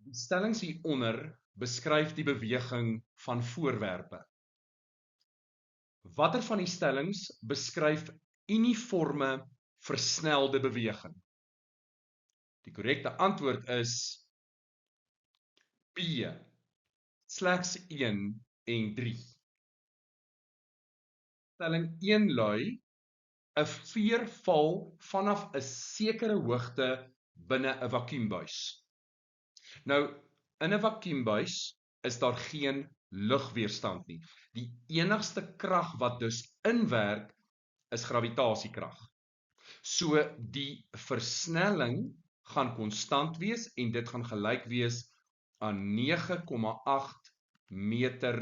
Die stellings hieronder beskryf die beweging van voorwerpe. Watter van die stellings beskryf uniforme versnelde beweging? Die korrekte antwoord is B, slegs 1 en 3. Stelling 1 lui, 'n veer val vanaf 'n sekere hoogte binne 'n vakuumbuis. Nou, in 'n vakuumbuis is daar geen lugweerstand nie. Die enigste krag wat dus inwerk is gravitasikrag. So die versnelling gaan konstant wees en dit gaan gelyk wees aan 9,8 meter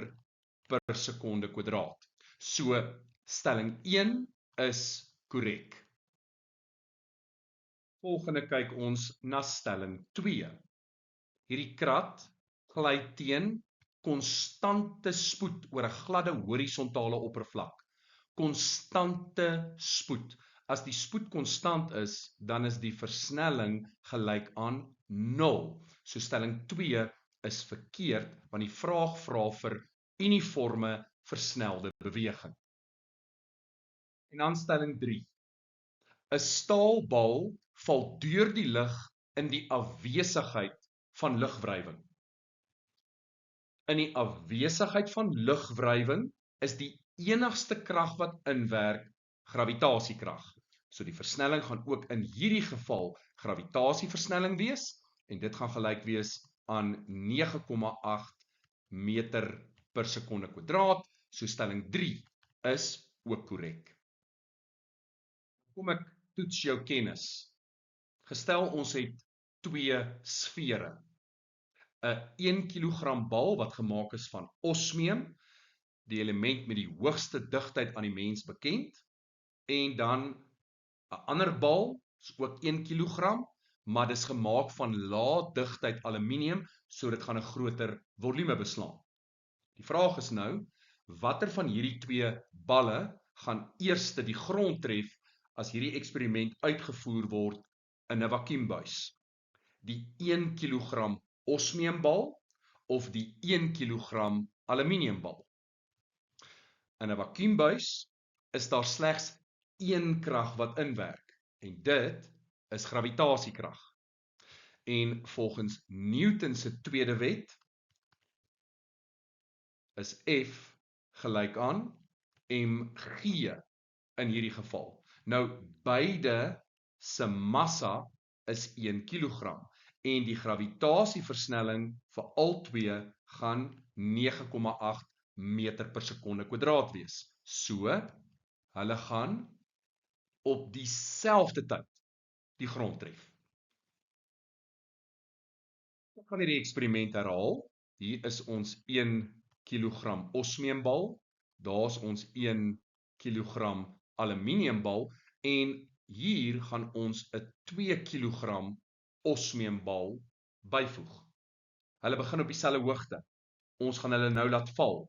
per sekonde kwadraat. So stelling 1 is korrek. Volgende kyk ons na stelling 2. Hierdie krat gly teen konstante spoed oor 'n gladde horisontale oppervlak. Konstante spoed. As die spoed konstant is, dan is die versnelling gelyk aan 0. So stelling 2 is verkeerd, want die vraag vra vir uniforme versnelde beweging. En dan stelling 3. 'n staalbal val deur die lug in die afwesigheid van lugwrywing. In die afwesigheid van lugwrywing is die enigste krag wat inwerk gravitasikrag. So die versnelling gaan ook in hierdie geval gravitasieversnelling wees en dit gaan gelyk wees aan 9,8 meter per sekonde kwadraat. So stelling 3 is ook korrek. Kom ek toets jou kennis. Gestel ons het 2 sfere. 'n 1 kilogram bal wat gemaak is van osmium, die element met die hoogste digtheid aan die mens bekend, en dan 'n ander bal, is ook 1 kilogram, maar dis gemaak van lae digtheid aluminium, so dit gaan 'n groter volume beslaan. Die vraag is nou, watter van hierdie 2 balle gaan eerste die grond tref as hierdie eksperiment uitgevoer word in 'n vakuumbuis? Die 1 kilogram osmiumbal of die 1 kilogram aluminiumbal? In 'n vakuumbuis is daar slegs een krag wat inwerk en dit is gravitasikrag. En volgens Newton se tweede wet is F gelyk aan mg in hierdie geval. Nou beide se massa is 1 kilogram en die gravitasieversnelling vir albei gaan 9,8 meter per sekonde kwadraat wees. So, hulle gaan op dieselfde tyd die grond tref. Ek gaan hierdie eksperiment herhaal. Hier is ons 1 kilogram osmiumbal, daar is ons 1 kilogram aluminiumbal en hier gaan ons 'n 2 kilogram osmiumbal byvoeg. Hulle begin op dieselfde hoogte. Ons gaan hulle nou laat val.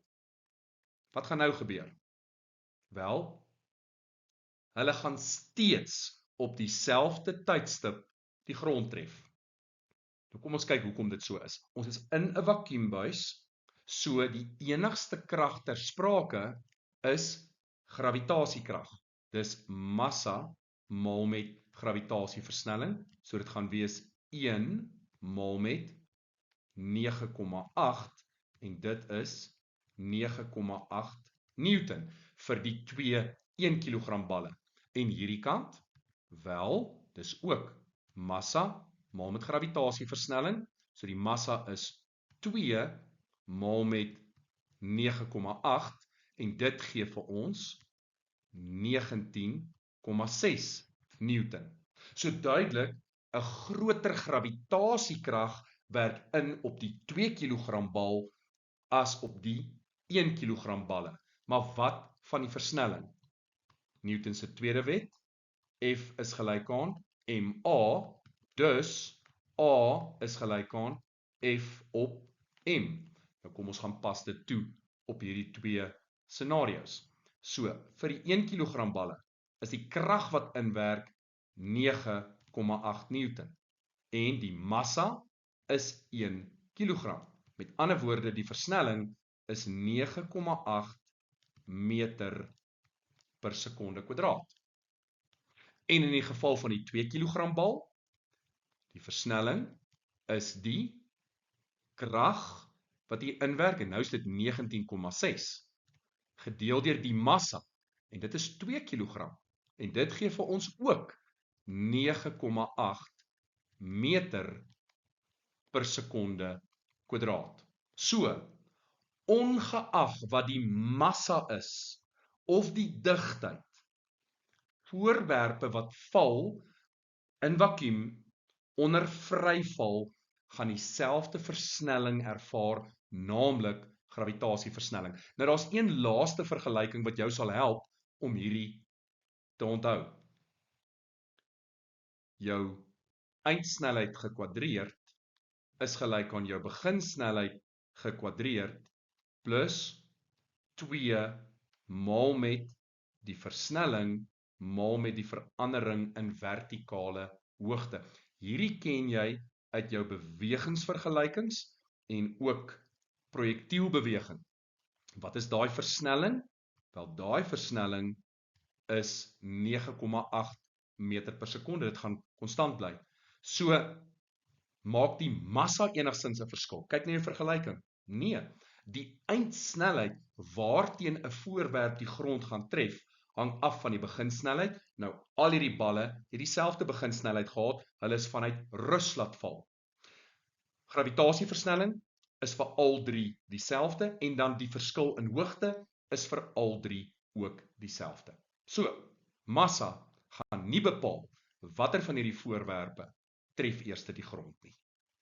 Wat gaan nou gebeur? Wel, hulle gaan steeds op dieselfde tydstip die grond tref. Nou kom ons kyk hoekom dit so is. Ons is in 'n vakuumbuis, so die enigste krag ter sprake is gravitasiekrag. Dis massa maal met gravitasieversnelling, so dit gaan wees 1 maal met 9,8 en dit is 9,8 Newton vir die 2 1 kilogram balle. En hierdie kant, wel, dis ook massa maal met gravitasieversnelling, so die massa is 2 maal met 9,8 en dit gee vir ons 19,6 Newton. So duidelik, 'n groter gravitasiekrag werk in op die 2 kilogram bal as op die 1 kilogram balle. Maar wat van die versnelling? Newton se tweede wet, F is gelyk aan ma, dus A is gelyk aan F op m. Nou kom ons gaan pas dit toe op hierdie 2 scenario's. So, vir die 1 kilogram balle is die krag wat inwerk 9,8 Newton en die massa is 1 kilogram. Met ander woorde, die versnelling is 9,8 meter per sekonde kwadraat. En in die geval van die 2 kilogram bal, die versnelling is die krag wat hier inwerk, en nou is dit 19,6, gedeel deur die massa, en dit is 2 kilogram, en dit gee vir ons ook 9,8 meter per sekonde kwadraat. So, ongeag wat die massa is, of die digtheid, voorwerpe wat val in vakuum onder vryval, gaan dieselfde versnelling ervaar, naamlik gravitasieversnelling. Nou daar's een laaste vergelyking wat jou sal help om hierdie te onthou. Jou eindsnelheid gekwadreerd is gelyk aan jou beginsnelheid gekwadreerd plus 2 maal met die versnelling maal met die verandering in vertikale hoogte. Hierdie ken jy uit jou bewegingsvergelykings en ook projektielbeweging. Wat is daai versnelling? Wel, daai versnelling is 9,8 meter per sekonde. Dit gaan konstant bly. So, maak die massa enigstens 'n verskil. Kyk na jou vergelyking. Nee, die eindsnelheid waarteen 'n voorwerp die grond gaan tref, hang af van die beginsnelheid. Nou, al hierdie balle het dieselfde beginsnelheid gehad, hulle is vanuit rus laat val. Gravitasieversnelling is vir al drie dieselfde, en dan die verskil in hoogte is vir al drie ook dieselfde. So, massa gaan nie bepaal watter van hierdie voorwerpe tref eers die grond nie.